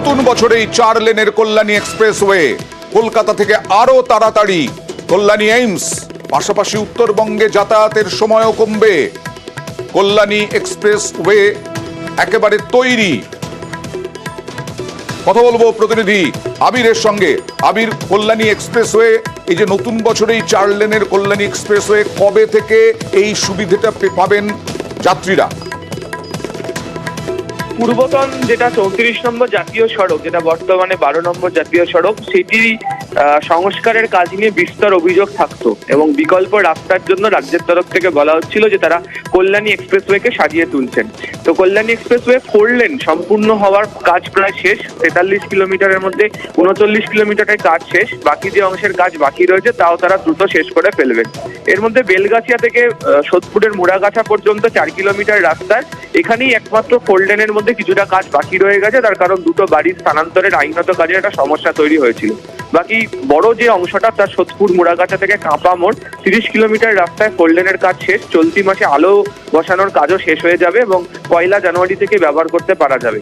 নতুন বছরেই 4 লেনের কল্যাণী এক্সপ্রেসওয়ে, কলকাতা থেকে আরো তাড়াতাড়ি কল্যাণী এইমস, পাশাপাশি উত্তরবঙ্গে যাতায়াতের সময়ও কমবে। কল্যাণী এক্সপ্রেসওয়ে একেবারে তৈরি। কথা বলবো প্রতিনিধি আবিরের সঙ্গে। আবির, কল্যাণী এক্সপ্রেসওয়ে, এই যে নতুন বছরেই 4 লেনের কল্যাণী এক্সপ্রেসওয়ে, কবে থেকে এই সুবিধাটা পাবেন যাত্রীরা? পূর্বতন যেটা 34 নম্বর জাতীয় সড়ক, যেটা বর্তমানে 12 নম্বর জাতীয় সড়ক, সেটি সংস্কারের কাজ নিয়ে বিস্তর অভিযোগ থাকতো এবং বিকল্প রাস্তার জন্য রাজ্যের তরফ থেকে বলা হচ্ছিল যে তারা কল্যাণী এক্সপ্রেসওয়েকে সাজিয়ে তুলছেন। তো কল্যাণী এক্সপ্রেসওয়ে 4 লেন সম্পূর্ণ হওয়ার কাজ প্রায় শেষ। 43 কিলোমিটারের মধ্যে 39 কিলোমিটারের কাজ শেষ। বাকি যে অংশের কাজ বাকি রয়েছে তাও তারা দ্রুত শেষ করে ফেলবেন। এর মধ্যে বেলগাছিয়া থেকে সোদপুরের মুড়াগাছা পর্যন্ত 4 কিলোমিটার রাস্তায় এখানেই একমাত্র 4 লেনের মধ্যে কিছুটা কাজ বাকি রয়ে গেছে, তার কারণ দুটো বাড়ির স্থানান্তরের আইনত কাজে একটা সমস্যা তৈরি হয়েছিল। বাকি বড় যে অংশটা তার সোদপুর মুড়াগাছা থেকে কাঁপা মোড় 30 কিলোমিটার রাস্তায় 4 লেনের কাজ শেষ। চলতি মাসে আলো বসানোর কাজও শেষ হয়ে যাবে এবং 1 জানুয়ারি থেকে ব্যবহার করতে পারা যাবে।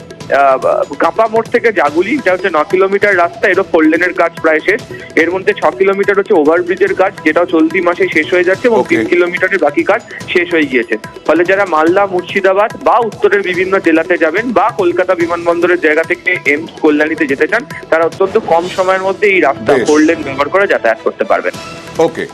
কাঁপা মোড় থেকে জাগুলি, এটা হচ্ছে 9 কিলোমিটার রাস্তা, এরও 4 লেনের কাজ প্রায় শেষ। এর মধ্যে 6 কিলোমিটার হচ্ছে ওভারব্রিজের কাজ, যেটাও চলতি মাসে শেষ হয়ে যাচ্ছে এবং 3 কিলোমিটারের বাকি কাজ শেষ হয়ে গিয়েছে। ফলে যারা মালদা, মুর্শিদাবাদ বা উত্তরের বিভিন্ন জেলাতে যাবেন বা কলকাতা বিমানবন্দরের জায়গা থেকে এইমস কল্যাণীতে যেতে চান, তারা অত্যন্ত কম সময়ের মধ্যে এই রাস্তা 4 লেন ব্যবহার করে যাতায়াত করতে পারবেন। ওকে।